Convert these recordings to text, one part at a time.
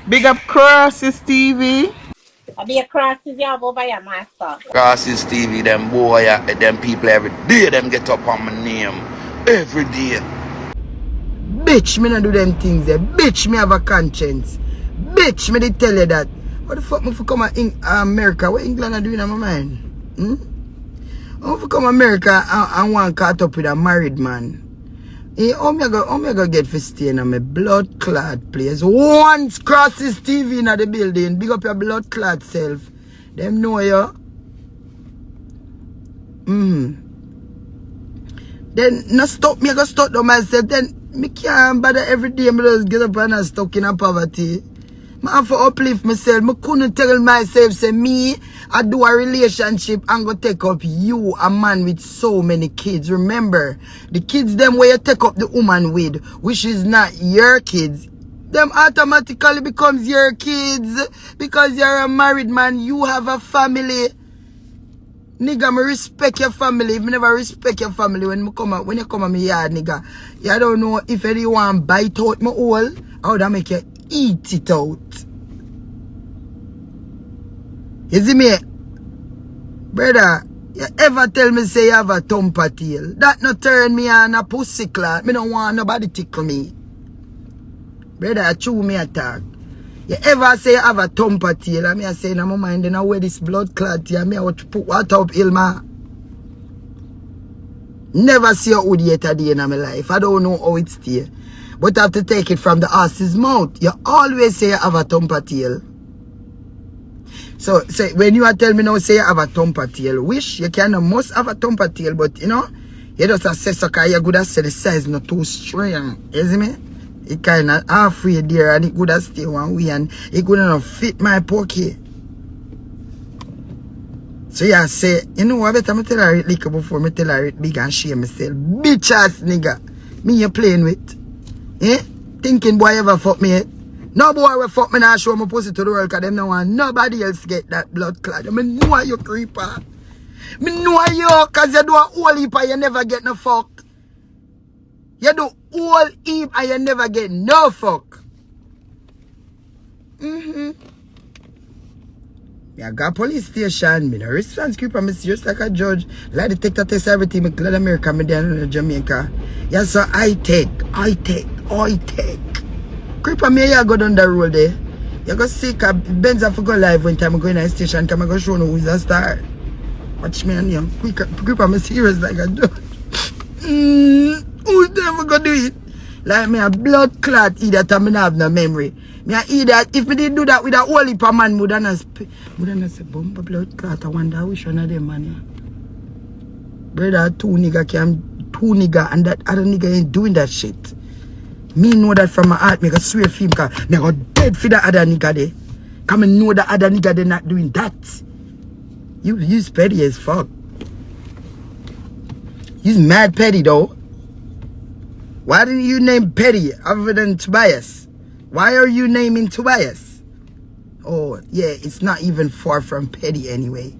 Big up Crosses TV. I be a crosses you have over your master. Crosses TV, them boy, them people every day, them get up on my name. Every day. Bitch, me not do them things there. Bitch, me have a conscience. Bitch, me they tell you that. What the fuck me for come to America? What England are doing on my mind? I for come America and want caught up with a married man. How me go get for staying on my blood clot place? Once Crosses TV in the building, big up your blood clot self. Them know you. Then no stop me, I go stop to myself. Then me can't bother every day. Me just get up and I'm stuck in a poverty. I have to uplift myself. I couldn't tell myself, say me, I do a relationship and go take up you, a man with so many kids. Remember, the kids them where you take up the woman with, which is not your kids, them automatically becomes your kids because you're a married man, you have a family. Nigga, me respect your family. If me never respect your family when you come at my yard, nigga, you don't know if anyone bite out my hole, how that make you eat it out. You see me? Brother, you ever tell me say you have a thumper tail? That not turn me on a pussy clot. Me don't want nobody tickle me. Brother, I chew me attack. You ever say you have a thumper tail? And me I say in my mind, then I wear this blood clot here. Me I want to put water up Ilma. Never see a hood yet a day in my life. I don't know how it's there. But I have to take it from the horse's mouth. You always say you have a thumper tail. So when you are telling me now say you have a thumper tail, wish you can must have a thumper tail, but you know, you just say so because you're good at say the size not too strong. You see me? It kind of halfway there and it good at stay one way and it could not fit my pocket. So you say, you know what, I better tell her it liquor before me tell her it big and shame myself. Bitch ass nigga. Me you playing with. Eh? Thinking boy ever fuck me head? No boy will fuck me now show my pussy to the world because them no want nobody else get that blood clot. I mean, know you creeper. Me know you because you do a whole heap and you never get no fuck. You do whole heap and you never get no fuck. I got police station, me no response creeper, me serious like a judge. Like detector test everything, me glad America, me down in Jamaica. Yeah, so I take. Creeper me you go down the road there. You go see Benz have to go live when time I go in the station, come I go show no who's a star. Watch me and you. Creeper me serious like a judge. Who's never gonna do it? Like me a blood clot either time I have no memory. Me a eat that. If me did do that with a whole heap of man, would not say bumper blood clot. I wonder which one of them man here. Brother, two nigga and that other nigga ain't doing that shit. Me know that from my heart, me go swear for him cause me go dead for the other nigga there. Cause me know the other nigga they not doing that. You's petty as fuck. You's mad petty though. Why didn't you name Petty other than Tobias? Why are you naming Tobias? Oh, yeah, it's not even far from Petty anyway.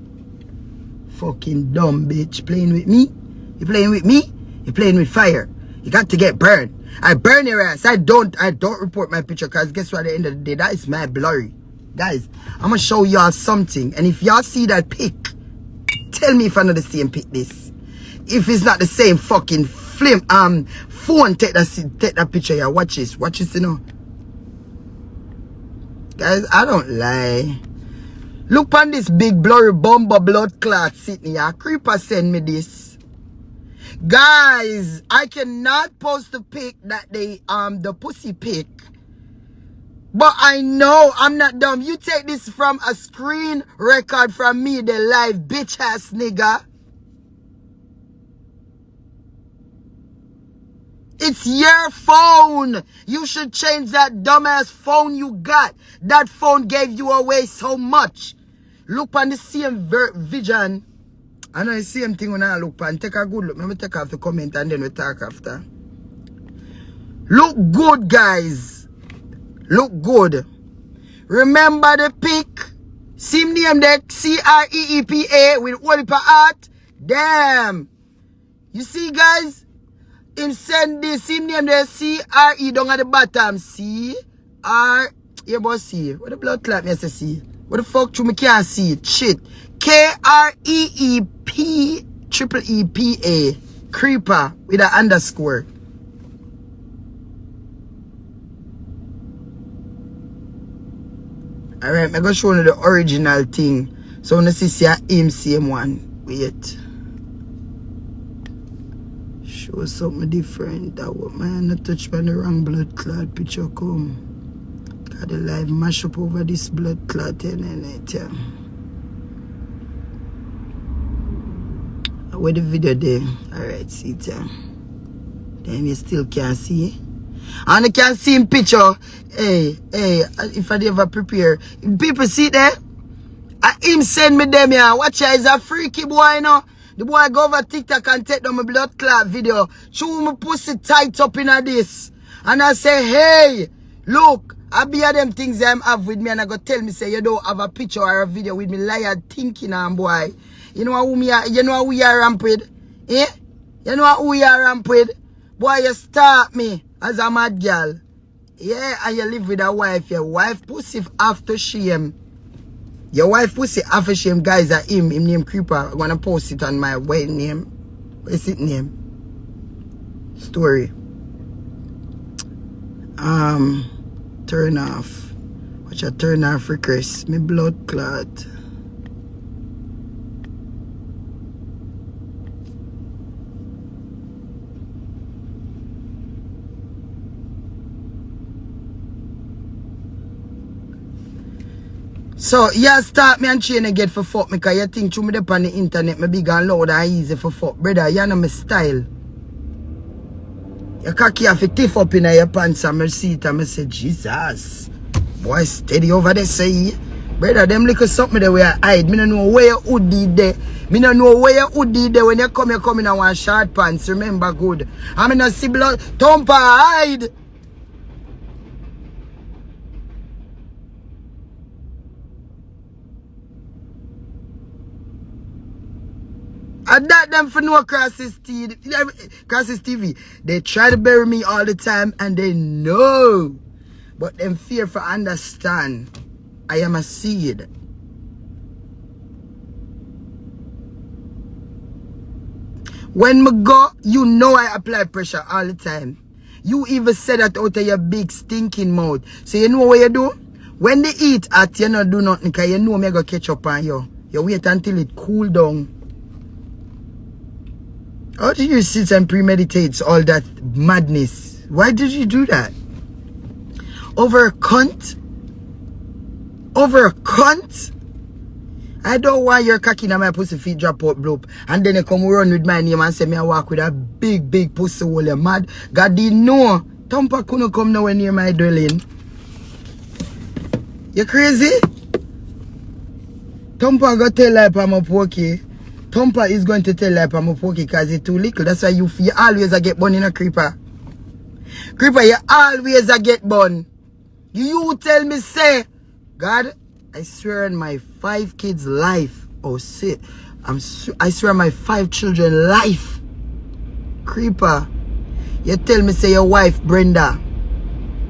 Fucking dumb bitch. Playing with me? You playing with me? You playing with fire. You got to get burned. I burn your ass. I don't report my picture because guess what, at the end of the day, that is mad blurry. Guys, I'm going to show y'all something. And if y'all see that pic, tell me if I know the same pic this. If it's not the same fucking phone take that picture here. Watch this, you know. Guys, I don't lie. Look on this big blurry bomber blood clot sitting here. Creeper send me this. Guys, I cannot post the pic that the pussy pic. But I know I'm not dumb. You take this from a screen record from me, the live bitch ass nigga. It's your phone. You should change that dumbass phone you got. That phone gave you away so much. Look on the same vision. I know the same thing when I look on. Take a good look. Let me take off the comment and then we talk after. Look good, guys. Look good. Remember the pic? Same name there, CREEPA with all the art. Damn. You see, guys? Him send this, him name there, CRE down at the bottom. CR, Yeah, boss, see. What the blood clot me say see? What the fuck true me can't see it? Shit. KREEPEEPA. Creeper with an underscore. Alright, I'm gonna show you the original thing. So when you see him same one. Wait. Show something different. That what man not touch by the wrong blood clot picture come. Got the live mash up over this blood clot and it. Where the video there? Alright, see it. Then you still can't see. And you can see in picture. Hey, if I ever prepare. People see there? Him send me them here. Watch out, he's a freaky boy, you know. The boy go over TikTok and take down my blood clot video. Show me pussy tight up in this. And I say, hey, look, I be them things them have with me and I go tell me, say, you don't have a picture or a video with me liar thinking and boy. You know who we are ramp with? Eh? You know who we are ramp with? Boy, you start me as a mad girl. Yeah, and you live with a wife. Your wife pussy after shame. Your wife pussy after shame, guys, are him name Creeper. I'm gonna post it on my wedding name. What's it name? Story. Turn off. Watch a turn off request. Me blood clot. So, yeah, start me and chain get for fuck me, because you think through me up on the internet, me big and loud and easy for fuck. Brother, you know my style. You cocky have to tiff up in your pants and me see it and me say, Jesus. Boy, steady over there, say. Brother, them little something there where I hide. Me don't know where you would did there. Me don't know where you would did there when you come in and want short pants. Remember good. I mean, I see blood. Thumper, hide. And that them for no Crosses TV. They try to bury me all the time and they know. But them fear for understand. I am a seed. When me go, you know I apply pressure all the time. You even said that out of your big stinking mouth. So you know what you do? When they eat at you not do nothing because you know me go catch up on you. You wait until it cool down. How did you sit and premeditate all that madness? Why did you do that? Over a cunt? Over a cunt? I don't want your cocky in my pussy feet drop out bloop. And then you come run with my name and say me I walk with a big pussy hole. You mad? God didn't know. Thumper couldn't come nowhere near my dwelling. You crazy? Thumper got tell like I'm up okay. Thumper is going to tell like I'm up okay because it's too little. That's why you always a get bun in a creeper. Creeper, you always a get bun. You tell me say, God, I swear on my 5 kids' life. Oh, shit. I swear on my 5 children' life. Creeper, you tell me say your wife, Brenda,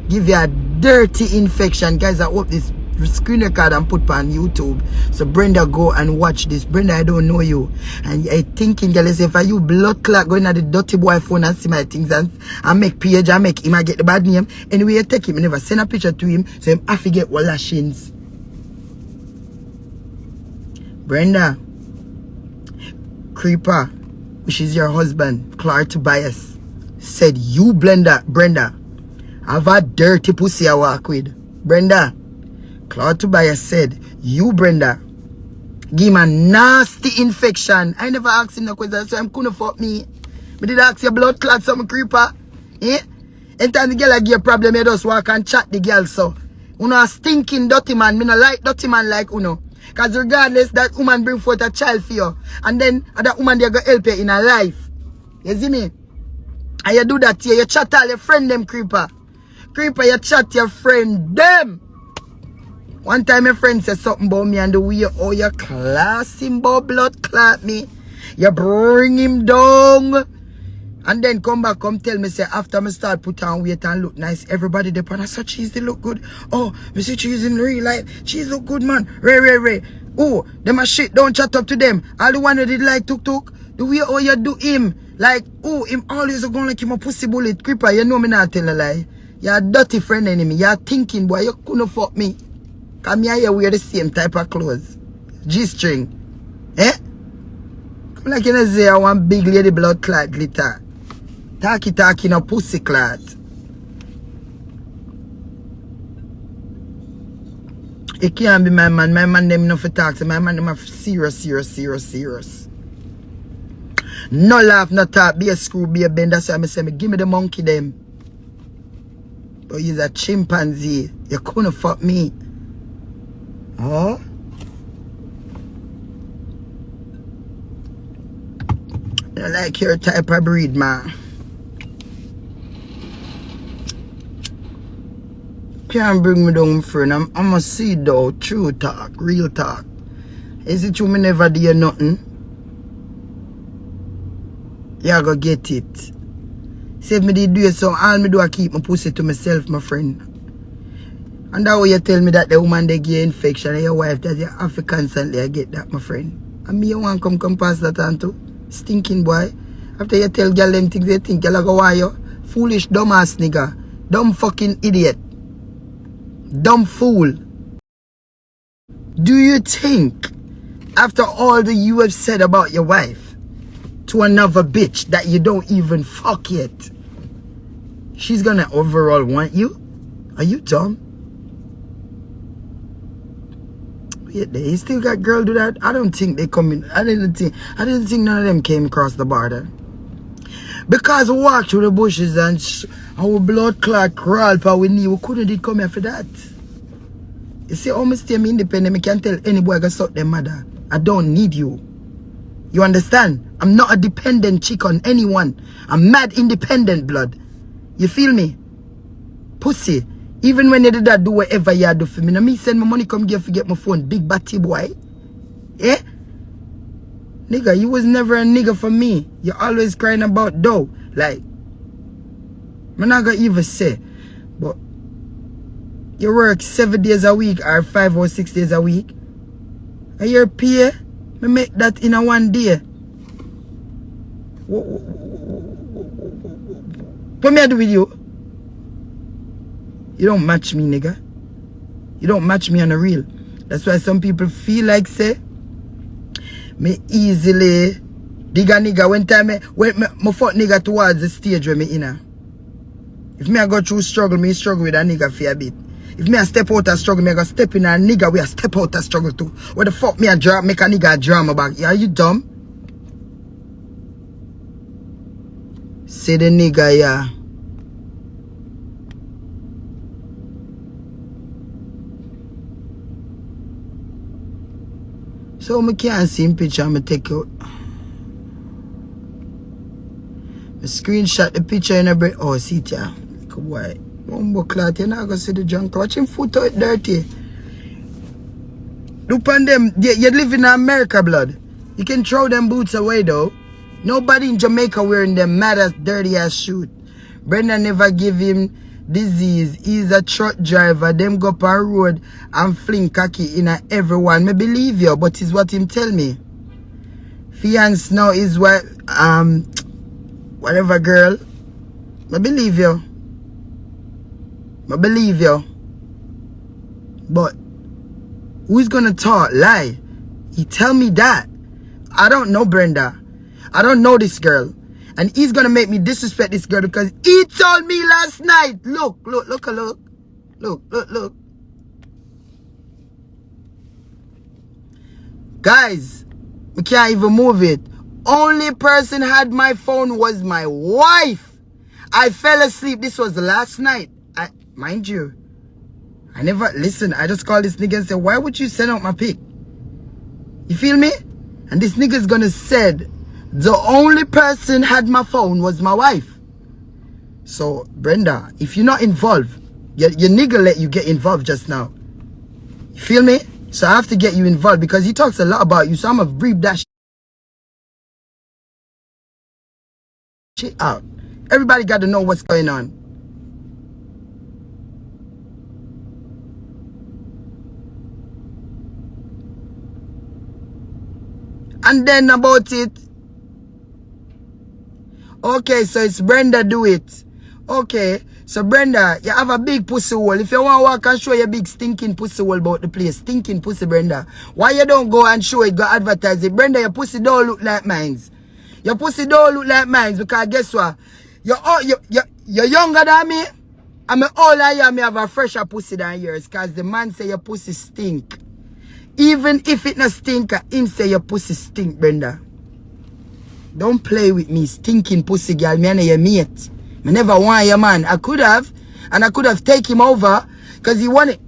give you a dirty infection. Guys, I hope this screen record and put on YouTube. So Brenda, go and watch this. Brenda, I don't know you. And I thinking, girl, if I you blood clot going at the dirty boy phone and see my things and I make page, I make him, I get the bad name. Anyway, you take him, I never send a picture to him, so him have to get what lashings. Brenda, Creeper, which is your husband, Clark Tobias, said you Brenda, have a dirty pussy I walk with. Brenda, Clark Tobias said, you Brenda, give him a nasty infection. I never asked him no question, so I'm couldn't fuck me. I did ask your blood clot some Creeper. Eh? Anytime the girl give a problem, you just walk and chat the girl so. Uno a stinking dirty man. Me no like dirty man like Uno. Because regardless, that woman bring forth a child for you. And then that woman they go help you in her life. You see me? And you do that here. You chat all your friend them, Creeper. Creeper, you chat your friend them. One time your friend said something about me and the way you class him about blood clot me. You bring him down. And then come back, come tell me, say, after me start put on weight and look nice, everybody dey pan, I saw Cheese, they look good. Oh, me see Cheese in real life. Cheese look good, man. Ray. Oh, them a shit, don't chat up to them. All the one that did like tuk. The way how you do him, like, oh, him always gonna like him a pussy bullet creeper. You know me not tell a lie. You're a dirty friend enemy. You're thinking, boy, you couldn't fuck me. Come here, you wear the same type of clothes. G-string. Eh? Come like you know say I want big lady blood clot glitter. Talky no pussy clot. It can't be my man. My man them no for talk to my man them are serious. No laugh, no talk, be a screw, be a bend. That's why I say me give me the monkey them. But he's a chimpanzee. You couldn't fuck me. Oh? I like your type of breed, man. Can't bring me down, friend. I'm a see though. True talk, real talk. Is it true me never did nothing? Yeah, go get it. Say if me did do it, so all me do I keep my pussy to myself, my friend. And that way you tell me that the woman they get infection and your wife that you have to constantly get that, my friend. And me you want come pass that on too. Stinking boy. After you tell girl them things they think you go why you foolish dumb ass nigga. Dumb fucking idiot. Dumb fool. Do you think after all that you have said about your wife to another bitch that you don't even fuck yet, she's gonna overall want you? Are you dumb? Wait, they still got girl do that? I don't think they come in. I didn't think none of them came across the border. Because we walked through the bushes and our blood clot crawl but we knew we couldn't did come here for that. You see, how me stay me independent, I can tell any boy I can suck their mother. I don't need you. You understand? I'm not a dependent chick on anyone. I'm mad independent, blood. You feel me? Pussy. Even when you did that, do whatever you do for me. Now me send my money come here to get my phone. Big batty boy. Eh? Nigga, you was never a nigga for me. You always crying about dough. Like, I'm not gonna even say. But you work 7 days a week or 5 or 6 days a week. And your pay, me make that in a 1 day. What me I do with you? You don't match me, nigga. You don't match me on the real. That's why some people feel like say me easily dig a nigga when me fuck nigga towards the stage where me in. If me I go through struggle, me struggle with a nigga for a bit. If me I step out of struggle, me I go step in a nigga where I step out of struggle too. Where the fuck me I make a nigga a drama back? Yeah, you dumb? Say the nigga, yeah. So I can't see him picture, I'm take out. I screenshot the picture in a break. Oh, see it, yeah. Boy. Bumbo clot, you're not gonna see the junk. Watch him foot out dirty. Look on them. You live in America, blood. You can throw them boots away though. Nobody in Jamaica wearing them mad ass dirty ass shoes. Brenda never give him disease. He's a truck driver. Them go up a road and fling cocky in a everyone. Me believe you, but it's what him tell me. Fiance now is what whatever girl. Me believe you. I believe you. But who's gonna talk lie? He tell me that. I don't know Brenda. I don't know this girl. And he's gonna make me disrespect this girl because he told me last night. Look. Guys, we can't even move it. Only person had my phone was my wife. I fell asleep. This was last night. Mind you, I never listen. I just called this nigga and said, why would you send out my pic? You feel me? And this nigga's gonna said the only person had my phone was my wife. So Brenda, if you're not involved, your nigga let you get involved just now. You feel me? So I have to get you involved because he talks a lot about you. So I'm gonna brief that shit. shit out. Everybody got to know what's going on. And then about it. Okay, so it's Brenda do it. Okay, so Brenda, you have a big pussy hole. If you want to walk and show your big stinking pussy hole about the place, stinking pussy, Brenda, why you don't go and show it, go advertise it? Brenda, your pussy don't look like mine. Your pussy don't look like mine because guess what? You're younger than me. I'm older than you and me have a fresher pussy than yours because the man say your pussy stink. Even if it not stink, him say your pussy stink, Brenda. Don't play with me, stinking pussy girl. Me and your mate. Me never want your man. I could have, and I could have taken him over because he wanted.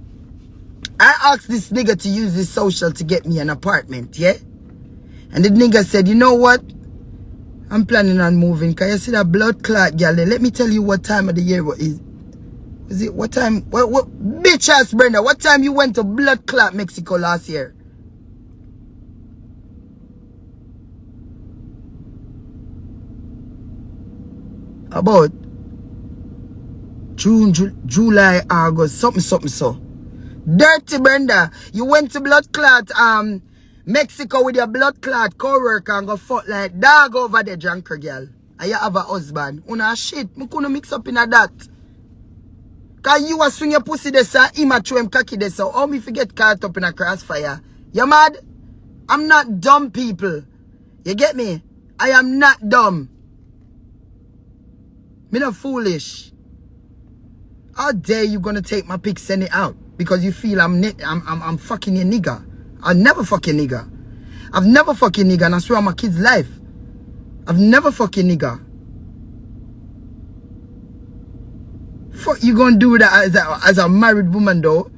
I asked this nigga to use his social to get me an apartment, yeah? And the nigga said, you know what? I'm planning on moving. Can you see that blood clot girl? Let me tell you what time of the year it is. Is it what time? What bitch ass Brenda? What time you went to blood clot Mexico last year? About June, July, August, something so. Dirty Brenda, you went to blood clot Mexico with your blood clot co-worker and go fuck like dog over there, drunker girl. And you have a husband. Una shit, me couldn't mix up in a that. Cause you a swing your pussy there, sir, him a throw him cocky there, so how me forget caught up in a crossfire? You mad? I'm not dumb, people. You get me? I am not dumb. Me not foolish. How dare you gonna take my pic, send it out because you feel I'm fucking your nigga? I'll never fuck your nigga. I've never fuck your nigga, and I swear on my kid's life, I've never fuck your nigga. Fuck you gonna do that as a married woman though?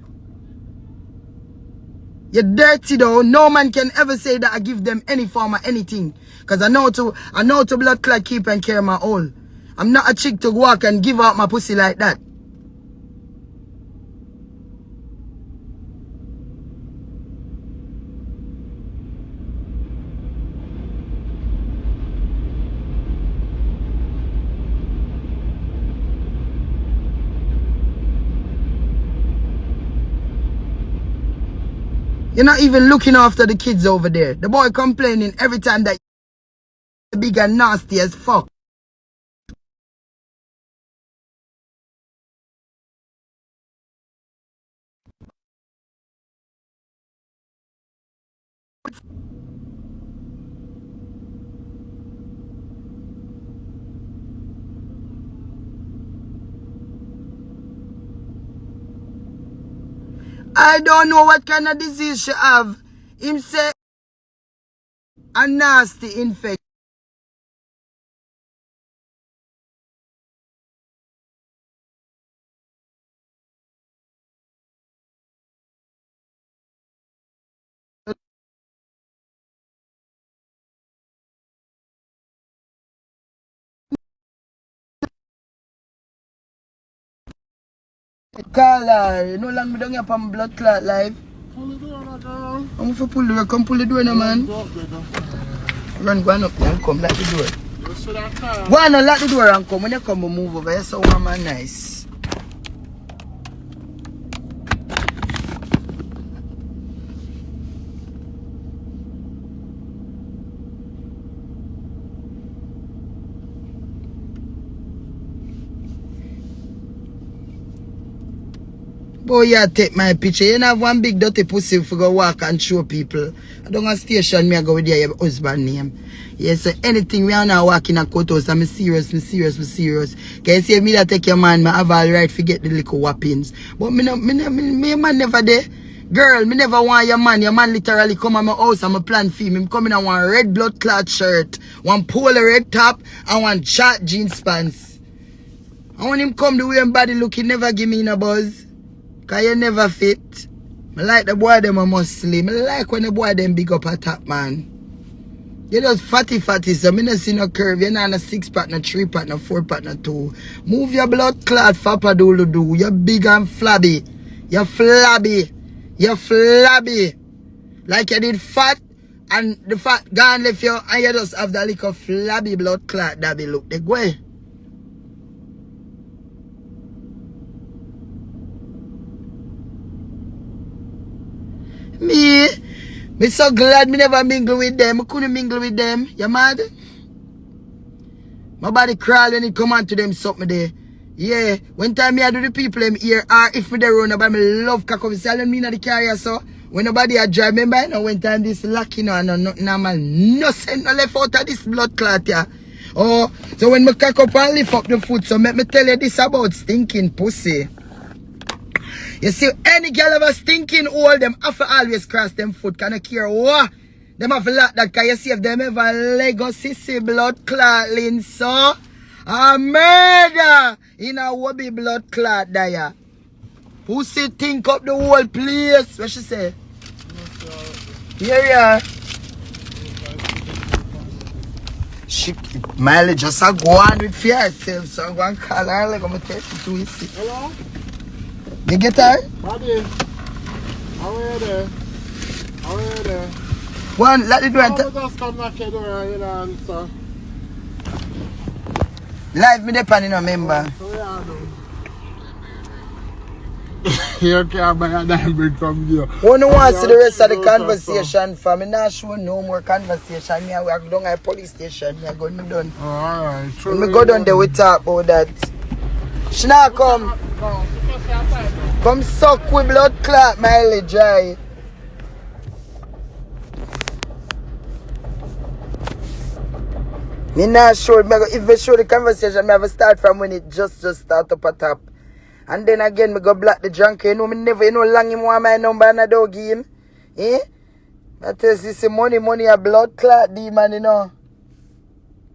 You're dirty though. No man can ever say that I give them any form of anything, cause I know to blood clot keep and care my own. I'm not a chick to walk and give out my pussy like that. You're not even looking after the kids over there. The boy complaining every time that you're big and nasty as fuck. I don't know what kind of disease she have. Him say a nasty infection. Carla, no long me down here from blood clot live. Pull the door, my girl. I'm for pull the door. Come pull the door now, man. Run, go on up there and come lock the door. You see that car? Go on and lock the door and come. When you come, we move over. You're so warm and nice. Boy, you take my picture. You have one big dirty pussy if you go walk and show people. I don't go station me, I go with your husband name. Yes, so anything we are now walking a courthouse, I'm serious. Can you see me that take your man, I have all right to get the little whoppings. But me man never there. Girl, me never want your man. Your man literally come at my house and my plan for him. Him coming on one red blood clot shirt, one polo red top, and one short jeans pants. And when him come the way him body look, he never give me no buzz. Cause you never fit. I like the boy them a muscle. I like when the boy them big up a top, man. You just fatty, so me not see no curve. You're not a 6-pack, no 3-pack, no 4-pack, no 2. Move your blood clot, fappa do. You're big and flabby. You're flabby. Like you did fat And the fat gone left you and you just have that little flabby blood clot that be look the way. Me so glad me never mingle with them. I couldn't mingle with them. You mad? My body crawl when it come on to them something there. Yeah, when time me I do the people them here, or if me they run about me love cock up, I don't mean the carrier so. When nobody a drive, remember you know, when time this lucky no nothing normal, nothing no left out of this blood clot yeah. Oh, so when me cock up and lift up the foot, so let me tell you this about stinking pussy. You see, any girl ever stinking hole, them have to always cross them foot. Can I care what? Them have to lock that, cause you see if them ever Lego sissy blood clotting, so a murder in a wobby blood clot there. Pussy think up the whole place. What she say? Yeah. She Miley just a go on with herself, so I'm going to call her like I'm going to take it to easy. Hello? You get her? Buddy. How are you there? How are you there? One, let it do it. Just come knock your door and you know answer. Live me depend on a member. So yeah, no. You can't buy a diamond from you. One want to see the rest of the conversation for me. Not sure no more conversation. Me I walk down at police station. Me I go me done. Oh, alright. When me go down there we talk about that. She not come. Come suck with blood clot mileage, right? Me not sure. If we show the conversation, me have to start from when it just start up a top. And then again, me go block the drunk. You know, me never, you know, long him want my number and I don't give him. Eh? I tell you, see, money a blood clot demon, you know.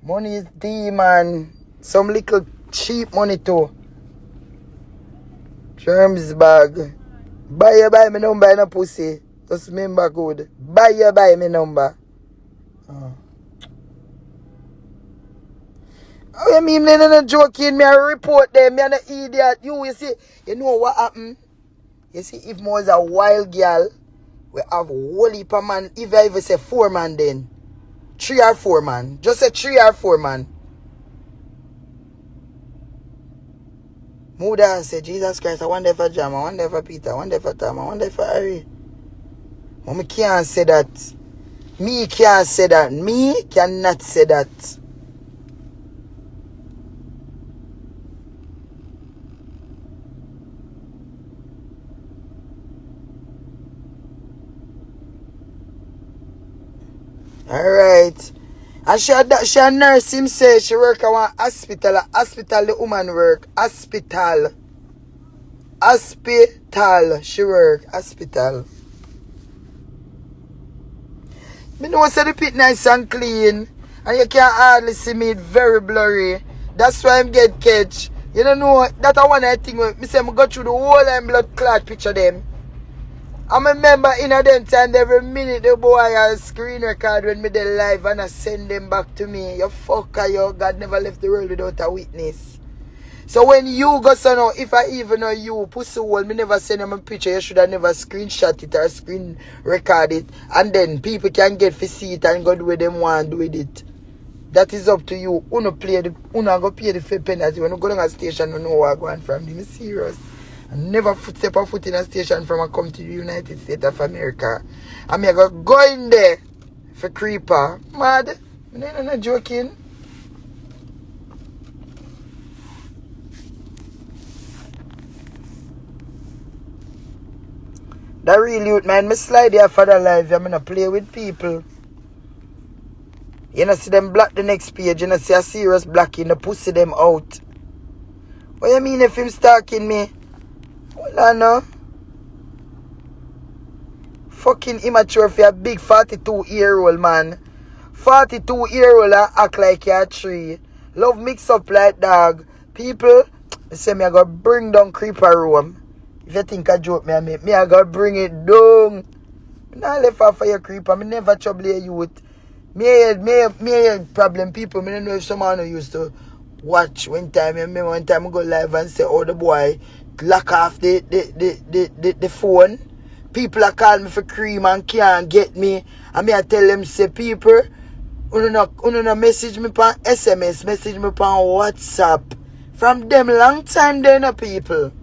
Money is demon. Some little cheap money too. Germs bag. Buy me number in a pussy. Just remember good. Buy me number. Oh. Oh, you mean me not joking? Me I report them. Me an idiot. You see, you know what happened? You see, if me was a wild girl, we have whole heap of man. If I even say 4 man then. 3 or 4 man. Just say 3 or 4 man. Muda say, Jesus Christ, I wonder for Jam, I wonder for Peter, I wonder for Tom, I wonder for Harry. But me can't say that. Me can't say that. Me cannot say that. Alright. And she a nurse him say she work at one hospital. Hospital the woman work. Hospital. She work. Hospital. Me know say the pit nice and clean. And you can't hardly see me, it very blurry. That's why I'm get catch. You don't know that I one I think me say I go through the whole blood clot picture them. I remember in a them time every minute the boy has screen record when me dey live and I send them back to me. You fucker, yo, God never left the world without a witness. So when you go so now, if I even know you, pussy hole, me never send them a picture, you should have never screenshot it or screen record it. And then people can get to see it and go do what them want to do with it. That is up to you. Uno go pay the fair penalty. When you go down a station, you know what going from them. It's serious. I never step a foot in a station from I come to the United States of America. I mean, I go in there for creeper. Mad? I'm not joking. That real youth, man. Me slide there for the life. I'm gonna play with people. You know, see them black the next page. You know, see a serious black in the pussy them out. What you mean if him stalking me? Hold on now. Fucking immature for a big 42-year-old man. 42-year-old act like you're 3. Love mix up like dog. People, they say me I gotta bring down creeper room. If you think I joke me I gotta bring it down. Me not left off for your creeper. Me never trouble your youth. Me had problem people. Me don't know if someone who used to watch one time. I remember one time I go live and say, oh the boy lock off the phone, People are calling me for cream and can't get me. And me I tell them, say, people, you no message me on SMS, message me on WhatsApp. From them long time there, no people.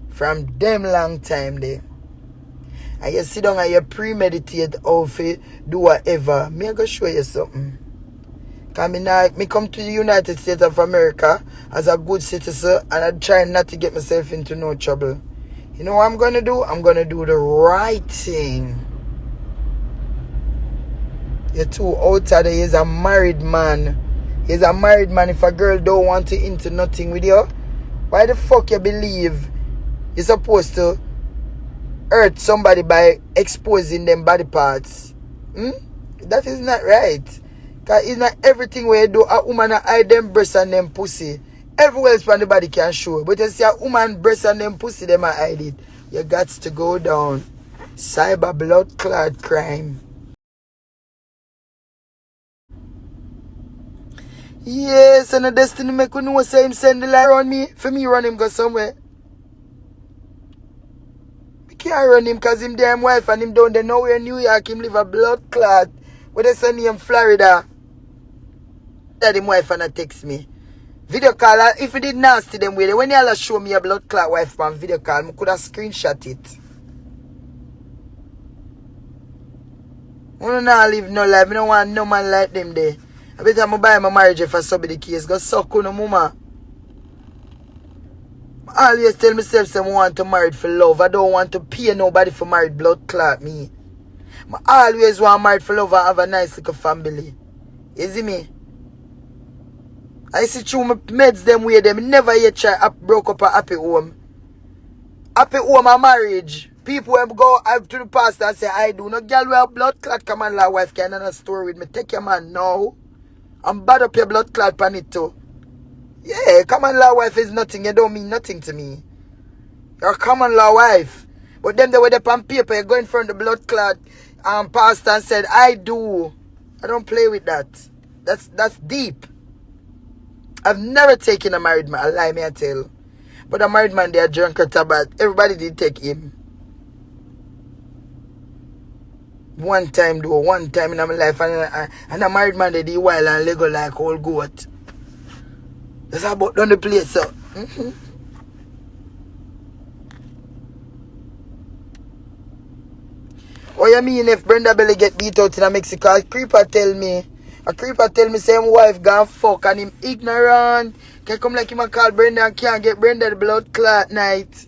From them long time there. And you sit down and you premeditate how to do whatever. Me I go show you something. Cause me come to the United States of America as a good citizen and I try not to get myself into no trouble. You know what I'm gonna do? I'm gonna do the right thing. You're too out there. He's a married man. He's a married man. If a girl don't want to into nothing with you, why the fuck you believe you're supposed to hurt somebody by exposing them body parts? That is not right. Because it's not everything where you do a woman hide them breasts and them pussy. Everywhere else the body can show. But you see a woman breast and them pussy, them a hide it. You got to go down. Cyber blood clot crime. Yes, and the destiny make you know say him send the light on me. For me run him go somewhere. I can't run him because him damn wife and him down there nowhere in New York. Him live a blood clot. Where they send him Florida. That him wife and text me. Video call, if it did nasty them way, when y'all show me a blood clot wife from video call, I could have screenshot it. I don't live no life. I don't want no man like them there. I better buy my marriage for somebody case. Go suck on no mama. I always tell myself say I want to marry for love. I don't want to pay nobody for married blood clot me. I always want married for love and have a nice little family. You see me? I see through my meds them way them never yet try broke up a happy home. Happy home and marriage. People will go up to the pastor and say, I do. No girl with a blood clot come on, la wife can have a story with me. Take your man now. And bad up your blood clot pan it too. Yeah, common law wife is nothing. You don't mean nothing to me. You're a common law wife. But then they were up on paper, you go in front of the blood clot pastor and said, I do. I don't play with that. That's deep. I've never taken a married man. I lie me I tell. But a married man, they are drunk or tabac. Everybody did take him. One time in my life. And a married man, they did wild and Lego like old goat. That's about done the place, so. What you mean if Brenda Belly get beat out in Mexico? A creeper tell me same wife gone fuck and him ignorant. Can come like him and call Brenda and can't get Brenda the blood clot night.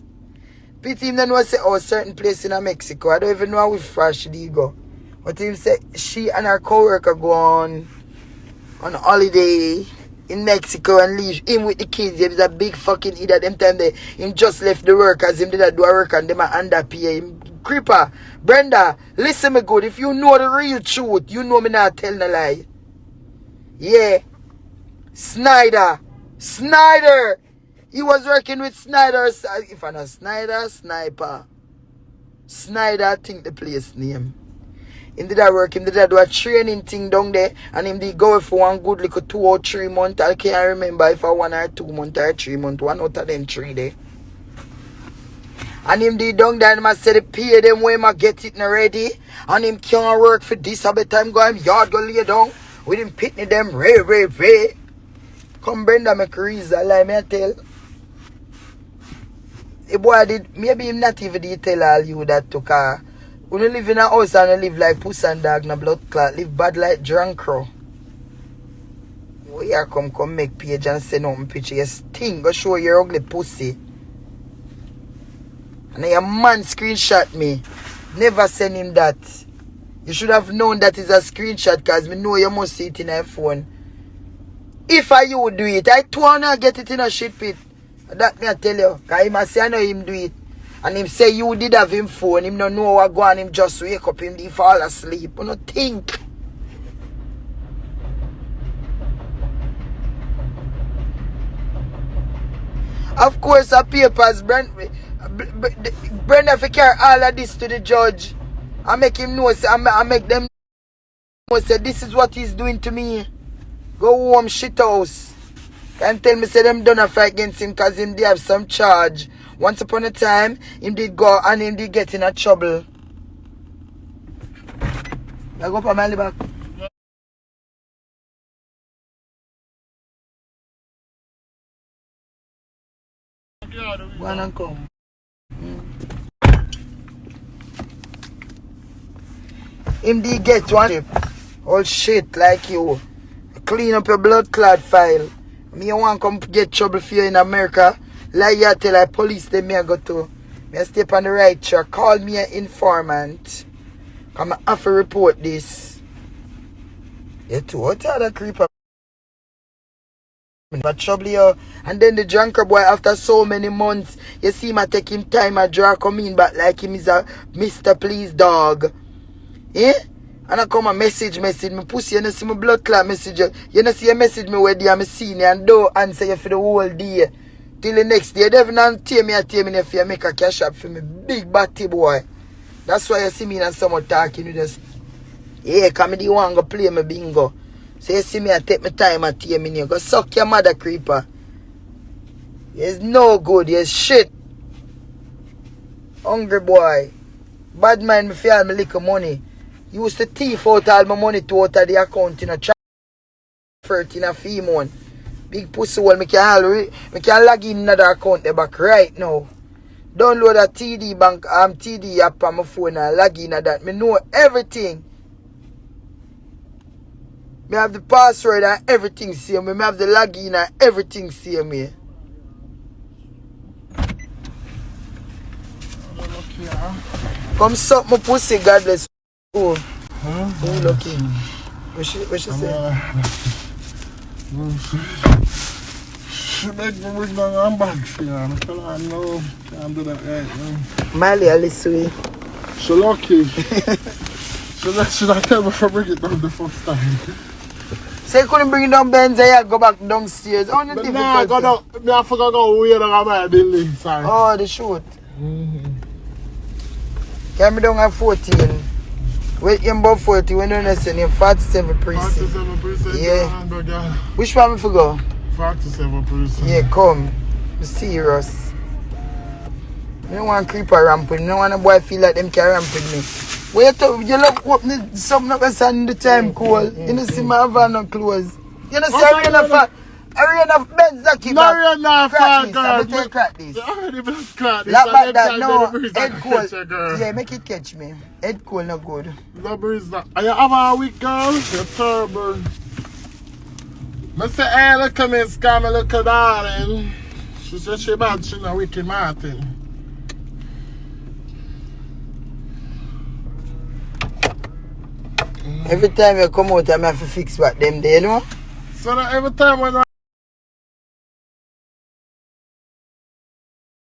Pity him then was say, oh, certain place in Mexico. I don't even know which far she go. But him say she and her co-worker go on holiday in Mexico and leave him with the kids. He was a big fucking idiot. Them time they him just left the work as him did a do a work and them a underpay him. Creeper, Brenda, listen me good. If you know the real truth, you know me not tell no lie. Yeah. Snyder. He was working with Snyder. If I'm not Snyder, Sniper. Snyder, I think the place name. Him did that work, him did that do a training thing down there, and him did go for one good little 2 or 3 months. I can't remember if I 1 or 2 months or 3 months, one out of them 3 there. And him did down there and I said pay them when I get it ready. And him can't work for this a bit time go him yard go lay down. With him pitney them ray. Come Brenda make reason, like me I tell. The boy did maybe him not even did tell all you that took a when you live in a house and you live like puss and dog no blood clot, live bad like drunk crow. We are come make page and send out my picture. You stink, go show your ugly pussy. And your man screenshot me. Never send him that. You should have known that is a screenshot because me know you must see it in your phone. If you would do it, I wanna get it in a shit pit. That me I tell you. Because him I say I know him do it. And him say you did have him phone. Him don't know what go on. Him just wake up. Him fall asleep. You don't think. Of course, the papers, Brenda if carry all of this to the judge, I make him know, I make them know, say, this is what he's doing to me. Go home, shit house. Can't tell me, say, them done a fight against him because him they have some charge. Once upon a time, him did go and him did get in a trouble. I go for my back. Go on and come. Him did get one chip. All shit like you. Clean up your blood clot file. Me want come get trouble for you in America. Like you tell like police them me I go to. Me I step on the right track. Call me an informant. Come I have to report this. You too. What other creeper? But trouble you. And then the drunker boy after so many months, you see him take him time a draw come in back like him is a Mr. Please dog. Eh? And I come a message me pussy, you know see my blood clot message. You know see a message me where I'm senior and don't answer you for the whole day. Till the next day, they don't tell me if you make a cash up for me. Big batty boy. That's why you see me and someone talking with us. Yeah, come the one go play my bingo. So you see me I take my time and tell me go suck your mother creeper. It's no good, it's shit. Hungry boy. Bad mind me feel me little money. Used to thief out all my money to out of the account in a transfer it in a fee month. Big pussy hole, me can log in another account the back right now. Download a TD bank TD app on my phone and log in at that. Me know everything. Me have the password and everything same. Me have the login and everything same me. Come suck my pussy, God bless. Oh, who lucky? What she say? She make me bring down her bag for you. I tell her no, can't do that right now. Miley, I listen. She lucky. She not tell me to bring it down the first time. Say you couldn't bring it down Benz and you go back downstairs. Only but now I got up. I forgot to go way down my building side. Oh, the shoot. Carry me down at 14. Wait, you're about 40, when you're saying you're 47 precinct. 47%? Yeah. Which one we go? 47%. Yeah, come. I'm serious. I don't want creeper ramp with me. I don't want a boy feel like them can ramp with me. Wait up, you love opening something up and send the time cool. You don't see my van on close. You don't see Arena of Benz that keep no, you're not far, girl. I'm going to crack this. You already been crack this. Like that, no. Head cool. Girl. Yeah, make it catch me. Head cool, not good. No breeze, not. Are you having a week, girl? You're terrible. I say, hey, look at me, scam, look at darling. She said she bad, she not wicked Martin. Every time you come out, I have to fix back them there, you know? So that every time when I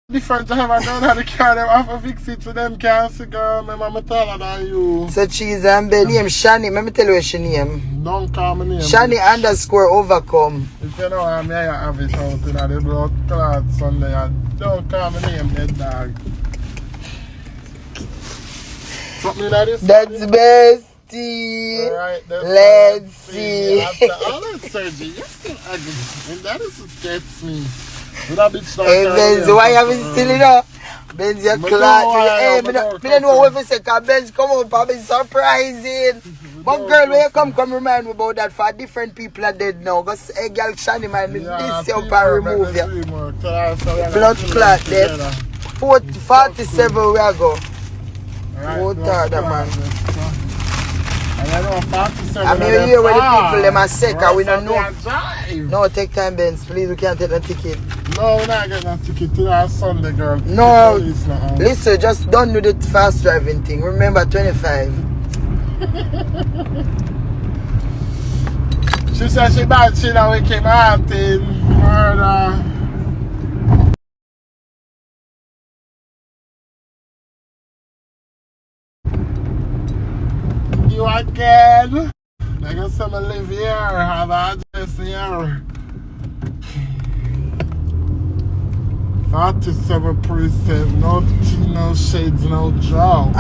different time I don't have the car, them have to fix it to them cancer, girl. My mama taller than you. So cheese and Ben name Shani, let me tell you what she name. Don't call me name. Shani _ overcome. If you know I may have it out in the blood clot Sunday, don't call me name, dead dog. Something like this? That's bestie. Alright, let's see. After all that surgery, you're still ugly. And that is what gets me. With a bitch like hey Benz, why you been still in up? Benz, you're clot. Hey, me don't know what to say, because Benz come up and be surprising. But girl, when you come remind me about that for different people are dead now. Because hey girl, Shani man, this up and remove you. Blood clot there. 47 we are go. Oh, that man. I mean, you hear where the people them are sick, and we don't know. No, take time, Benz. Please, we can't take the ticket. No, we're not getting a ticket till our Sunday, girl. No, listen, just don't do the fast driving thing. Remember, 25. She said she bad, she now we came out in murder. You again? I guess I'm gonna live here, have an address here. 47%, no tea, no shades, no job.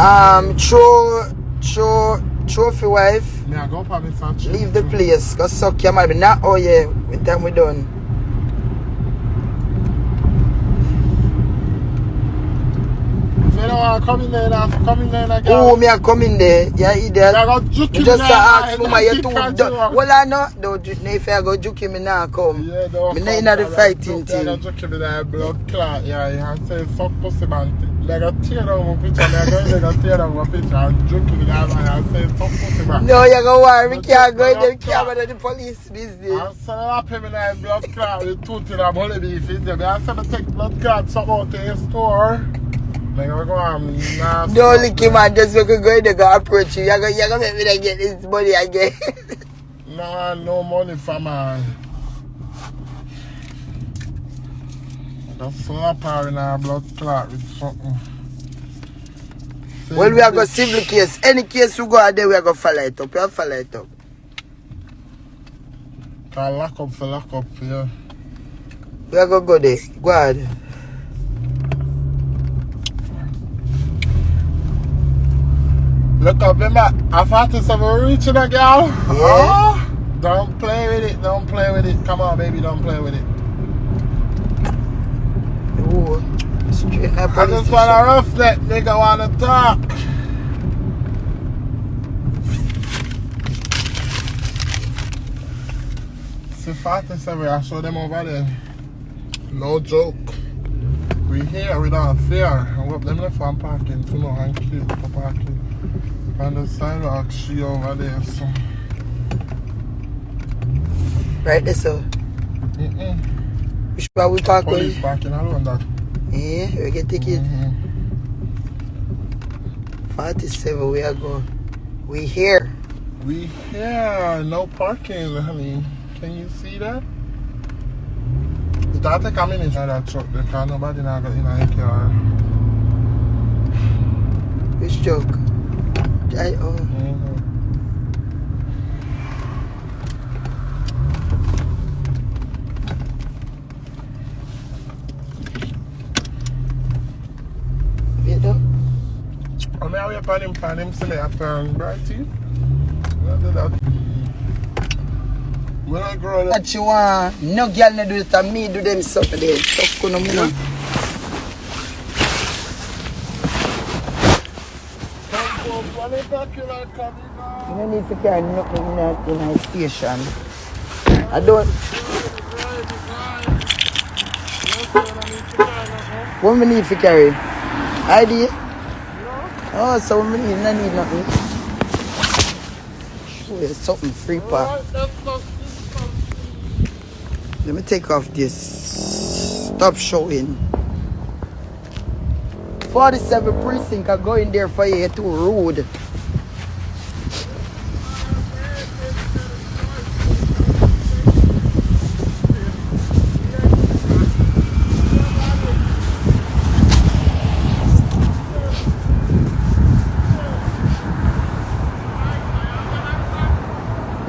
Trophy wife. Me I go for me some leave the place. Go suck your mother. Now, oh yeah, with time we done. don't want to come in there now. Come in there now, girl. Oh, me a come in there. Yeah, idiot. I got juke You him just now. ask Mama, you too. Well, I know. Don't juke me if I go juke him now, come. Yeah, don't me come. not in the fighting thing. I got juke him in the blood clot. Yeah, you can say, fuck pussy man. Like a tear down my picture. Like a tear down my picture. And juke him in the man. And say, fuck pussy man. No, you go worry. We can't go in the camera to the police business. I'm slap him in the blood clot with tooth in a bully beef in there. I said, I take blood clot some out to the store. Like, we're going to don't lick him, man. Just we could go in there go approach you. You're going to make me get this money again. No money for man. Just slap her in her blood clot with something. Well, we are going to civil case. Any case we go out there, we are going to follow it up. We have to follow it up. Can lock up, yeah. We are going to go there. Go ahead. Look up, remember, I thought to some reaching a girl. Yeah. Oh, don't play with it, don't play with it. Come on, baby, don't play with it. Oh, straight up. I just want a rough neck, nigga wanna talk. See, 47, I show them over there. No joke. We here, we don't fear. I hope them left from parking to know and kill for parking. On the sidewalk, she over there, so. Right there, so. Which part we talk with? Police parking alone, that. Yeah, we get ticket. 47, we are going. We here. We here, no parking, honey. Can you see that? You gotta take a minute inside that truck because nobody now got in a car. Which joke? You know? I'm here wait for him see me after brighty. We'll do that. When I grow up. That you want, no girl no do it and me do them something there. Tough kuno mo. You don't need to carry nothing in a station. I don't. What we need to carry? ID? Oh, so we need nothing. Sure, there's something free pack. Let me take off this. Stop showing. 47 precinct are going there for you. You're too rude.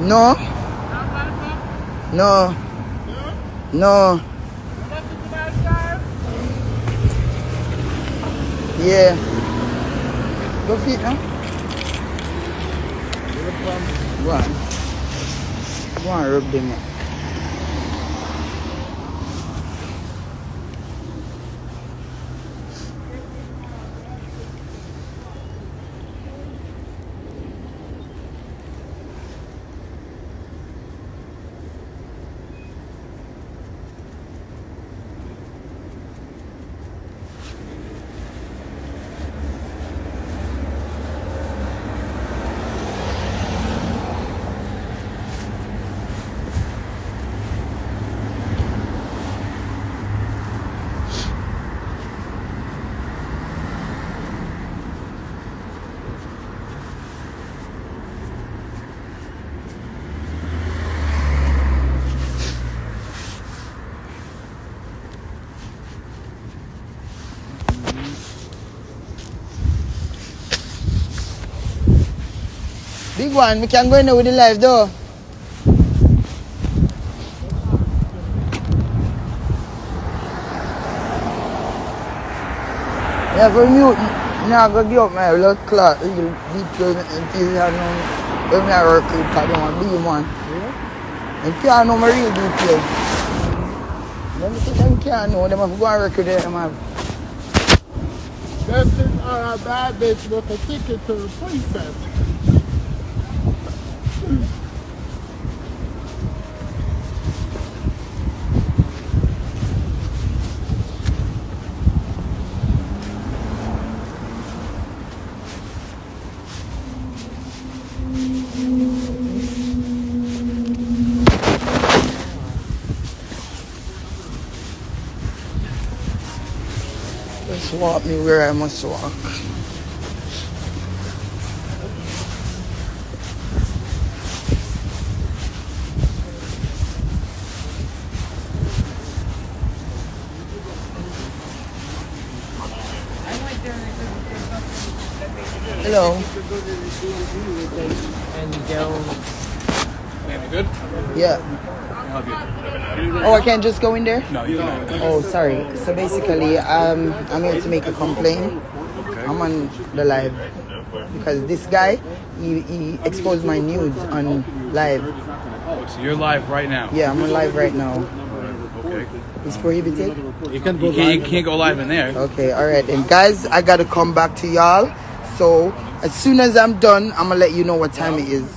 No. No. No. Yeah. Go feet now. Go on. Go on, rub them up. Big one, we can go in there with the live though. Yeah, for mute, now go give up my blood clot. You deep until I know when I work with, I don't want to be one. Until I know my real details. Let me say them can't know, them have to go and work with them. That's it. Or a bad bitch with a ticket to the princess. Just walk me where I must walk. Hello. And go. Good? Yeah. Help you. Oh, I can't just go in there? No, you can't. Oh, sorry. So basically, I'm here to make a complaint. I'm on the live because this guy, he exposed my nudes on live. So you're live right now. Yeah, I'm on live right now. Okay. It's prohibited? You can't go live in there. Okay, all right. And guys, I got to come back to y'all. So as soon as I'm done, I'm going to let you know what time it is.